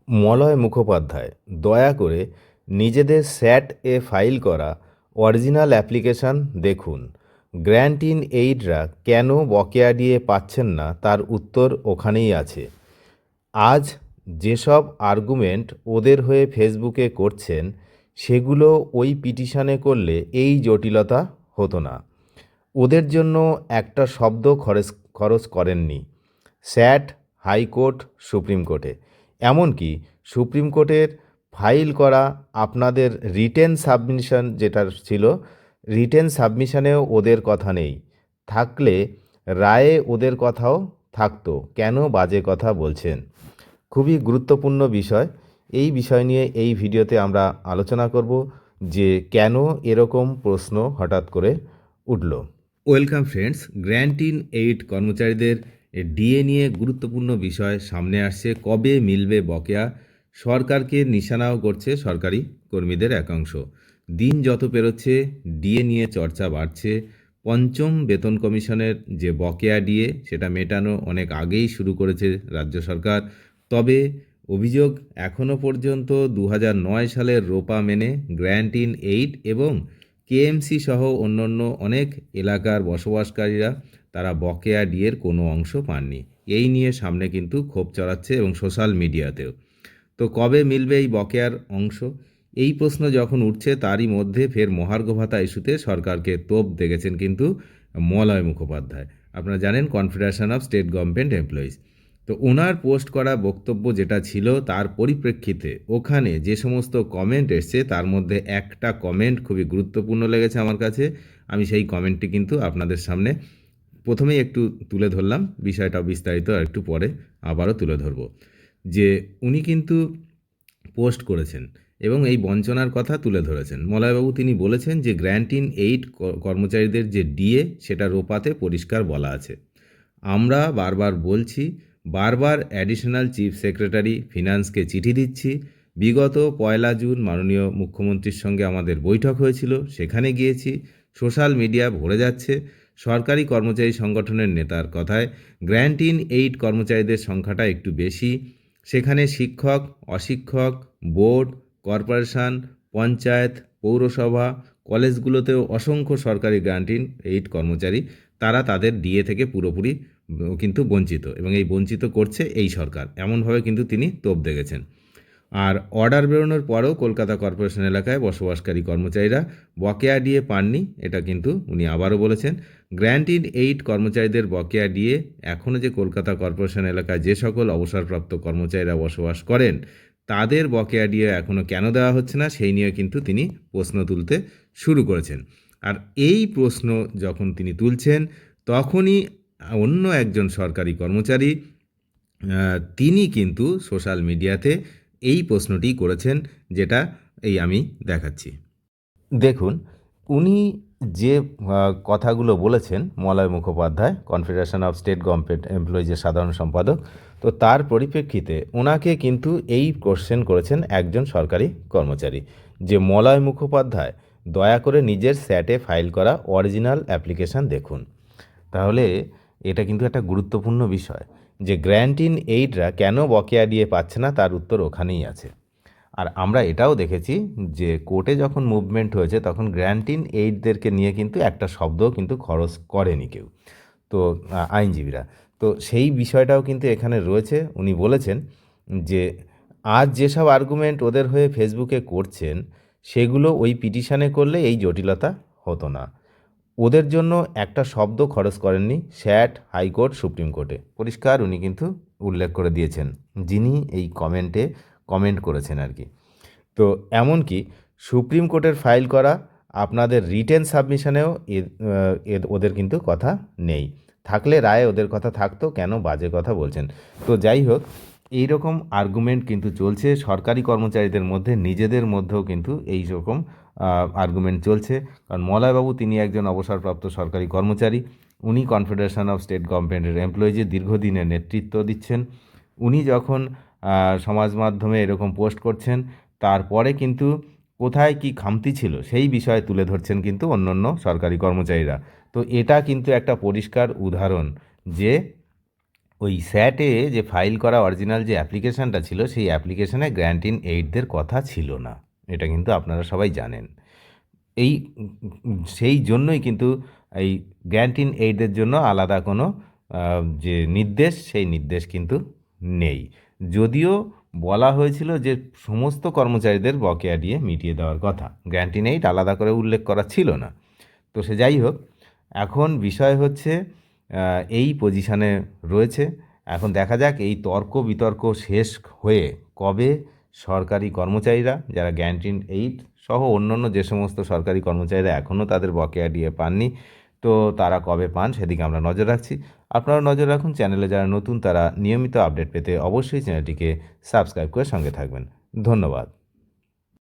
মলয় মুখোপাধ্যায় দয়া করে নিজেদের স্যাট এ ফাইল করা অরিজিনাল অ্যাপ্লিকেশন দেখুন। গ্র্যান্ট ইন এইডরা কেন বকেয়া দিয়ে পাচ্ছেন না তার উত্তর ওখানেই আছে। আজ যেসব আর্গুমেন্ট ওদের হয়ে ফেসবুকে করছেন সেগুলো ওই পিটিশনে করলে এই জটিলতা হতো না। ওদের জন্য একটা শব্দ খরচ করেননি স্যাট, হাইকোর্ট, সুপ্রিম কোর্টে। এমনকি সুপ্রিম কোর্টের ফাইল করা আপনাদের রিটেন সাবমিশন যেটা ছিল, রিটেন সাবমিশনেও ওদের কথা নেই। থাকলে রায়ে ওদের কথাও থাকতো, কেন বাজে কথা বলছেন? খুবই গুরুত্বপূর্ণ বিষয়। এই বিষয় নিয়ে এই ভিডিওতে আমরা আলোচনা করব যে কেন এরকম প্রশ্ন হঠাৎ করে উঠল। Welcome friends, grant in aid কর্মচারীদের ডিএ নিয়ে গুরুত্বপূর্ণ বিষয় সামনে আসছে। কবে মিলবে বকেয়া? সরকারকে নিশানাও করছে সরকারি কর্মীদের একাংশ। দিন যত পেরোচ্ছে ডিএ নিয়ে চর্চা বাড়ছে। পঞ্চম বেতন কমিশনের যে বকেয়া ডিএ সেটা মেটানো অনেক আগেই শুরু করেছে রাজ্য সরকার। তবে অভিযোগ এখনও পর্যন্ত 2009 সালের রোপা মেনে গ্র্যান্ট ইন এইড এবং কেএমসি সহ অন্যান্য অনেক এলাকার বসবাসকারীরা তারা বকেয়া ডিএর কোনো অংশ পাননি। এই নিয়ে সামনে কিন্তু ক্ষোভ চড়াচ্ছে এবং সোশ্যাল মিডিয়াতেও। তো কবে মিলবে এই বকেয়ার অংশ? এই প্রশ্ন যখন উঠছে তারই মধ্যে ফের মহার্ঘ ভাতা ইস্যুতে সরকারকে তোপ দেখেছেন কিন্তু মলয় মুখোপাধ্যায়। আপনারা জানেন confederation of state government employees. তো ওনার পোস্ট করা বক্তব্য যেটা ছিল তার পরিপ্রেক্ষিতে ওখানে যে সমস্ত কমেন্ট এসছে তার মধ্যে একটা কমেন্ট খুবই গুরুত্বপূর্ণ লেগেছে আমার কাছে। আমি সেই কমেন্টটি কিন্তু আপনাদের সামনে প্রথমেই একটু তুলে ধরলাম, বিষয়টা বিস্তারিত আর একটু পরে আবারও তুলে ধরব। যে উনি কিন্তু পোস্ট করেছেন এবং এই বঞ্চনার কথা তুলে ধরেছেন। মলয়বাবু তিনি বলেছেন যে গ্র্যান্ট ইন এইড কর্মচারীদের যে ডিএ সেটা রোপাতে পরিষ্কার বলা আছে। আমরা বারবার বলছি, বারবার অ্যাডিশনাল চিফ সেক্রেটারি ফিনান্সকে চিঠি দিচ্ছি। বিগত 1 জুন মাননীয় মুখ্যমন্ত্রীর সঙ্গে আমাদের বৈঠক হয়েছিল, সেখানে গিয়েছি। সোশ্যাল মিডিয়া ভরে যাচ্ছে। সরকারি কর্মচারী সংগঠনের নেতার কথায় গ্র্যান্ট ইন এইড কর্মচারীদের সংখ্যাটা একটু বেশি। সেখানে শিক্ষক, অশিক্ষক, বোর্ড, কর্পোরেশন, পঞ্চায়েত, পৌরসভা, কলেজগুলোতেও অসংখ্য সরকারি গ্র্যান্ট ইন এইড কর্মচারী, তারা তাদের ডিএ থেকে পুরোপুরি কিন্তু বঞ্চিত, এবং এই বঞ্চিত করছে এই সরকার, এমনভাবে কিন্তু তিনি তোপ দেখেছেন। আর অর্ডার বেরোনোর পরেও কলকাতা কর্পোরেশন এলাকায় বসবাসকারী কর্মচারীরা বকেয়া ডিএ পাননি, এটা কিন্তু উনি আবারও বলেছেন। গ্র্যান্ট ইন এইড কর্মচারীদের বকেয়া ডিএ এখনও যে কলকাতা কর্পোরেশন এলাকায় যে সকল অবসরপ্রাপ্ত কর্মচারীরা বসবাস করেন তাদের বকেয়া ডিএ এখনও কেন দেওয়া হচ্ছে না সেই নিয়ে কিন্তু তিনি প্রশ্ন তুলতে শুরু করেছেন। আর এই প্রশ্ন যখন তিনি তুলছেন তখনই অন্য একজন সরকারি কর্মচারী তিনি কিন্তু সোশ্যাল মিডিয়াতে এই প্রশ্নটি করেছেন, যেটা এই আমি দেখাচ্ছি। দেখুন, উনি যে কথাগুলো বলেছেন, Malay Mukhopadhyay confederation of state government এমপ্লয়িজের সাধারণ সম্পাদক, তো তার পরিপ্রেক্ষিতে ওনাকে কিন্তু এই কোশ্চেন করেছেন একজন সরকারি কর্মচারী যে মলয় মুখোপাধ্যায় দয়া করে নিজের স্যাটে ফাইল করা অরিজিনাল অ্যাপ্লিকেশান দেখুন। তাহলে এটা কিন্তু একটা গুরুত্বপূর্ণ বিষয় যে গ্র্যান্ট ইন এইডরা কেন বকেয়া দিয়ে পাচ্ছে না তার উত্তর ওখানেই আছে। আর আমরা এটাও দেখেছি যে কোর্টে যখন মুভমেন্ট হয়েছে তখন গ্র্যান্ট ইন এইডদেরকে নিয়ে কিন্তু একটা শব্দও কিন্তু খরচ করেনি কেউ, তো আইনজীবীরা। তো সেই বিষয়টাও কিন্তু এখানে রয়েছে। উনি বলেছেন যে আজ যেসব আর্গুমেন্ট ওদের হয়ে ফেসবুকে করছেন সেগুলো ওই পিটিশানে করলে এই জটিলতা হতো না। ওদের জন্য একটা শব্দ খরচ করেননি স্যাট, হাইকোর্ট, সুপ্রিম কোর্টে, পরিষ্কার উনি কিন্তু উল্লেখ করে দিয়েছেন যিনি এই কমেন্ট করেছেন আর কি। তো এমনকি সুপ্রিম কোর্টের ফাইল করা আপনাদের রিটেন সাবমিশনেও ওদের কিন্তু কথা নেই। থাকলে রায়ে ওদের কথা থাকতো, কেন বাজে কথা বলছেন? তো যাই হোক, এই রকম আর্গুমেন্ট কিন্তু চলছে সরকারি কর্মচারীদের মধ্যে, নিজেদের মধ্যেও কিন্তু এই রকম আর্গুমেন্ট চলছে। কারণ মলয়বাবু তিনি একজন অবসরপ্রাপ্ত সরকারি কর্মচারী, উনি কনফেডারেশন অফ স্টেট গভর্নমেন্টের এমপ্লয়িজের দীর্ঘদিনের নেতৃত্ব দিচ্ছেন। উনি যখন সমাজ মাধ্যমে এরকম পোস্ট করছেন তারপরে কিন্তু কোথায় কি খামতি ছিল সেই বিষয়ে তুলে ধরছেন কিন্তু অন্য অন্য সরকারি কর্মচারীরা। তো এটা কিন্তু একটা পরিষ্কার উদাহরণ যে ওই স্যাটে যে ফাইল করা অরিজিনাল যে অ্যাপ্লিকেশানটা ছিল সেই অ্যাপ্লিকেশানে গ্র্যান্ট ইন এইডদের কথা ছিল না, এটা কিন্তু আপনারা সবাই জানেন। এই সেই জন্যই কিন্তু এই গ্র্যান্ট ইন এইডের জন্য আলাদা কোনো যে নির্দেশ সেই নির্দেশ কিন্তু নেই। যদিও বলা হয়েছিল যে সমস্ত কর্মচারীদের বকেয়া দিয়ে মিটিয়ে দেওয়ার কথা, গ্র্যান্ট ইন এইড আলাদা করে উল্লেখ করা ছিল না। তো সে যাই হোক, এখন বিষয় হচ্ছে এই পজিশানে রয়েছে। এখন দেখা যাক এই তর্ক বিতর্ক শেষ হয়ে কবে সরকারি কর্মচারীরা যারা গ্র্যান্ট ইন এইড সহ অন্যান্য যে সমস্ত সরকারি কর্মচারীরা এখনও তাদের বকেয়া দিয়ে পাননি, তো তারা কবে পান সেদিকে আমরা নজর রাখছি। আপনারা নজর রাখুন। চ্যানেলে যারা নতুন তারা নিয়মিত আপডেট পেতে অবশ্যই চ্যানেলটিকে সাবস্ক্রাইব করে সঙ্গে থাকবেন। ধন্যবাদ।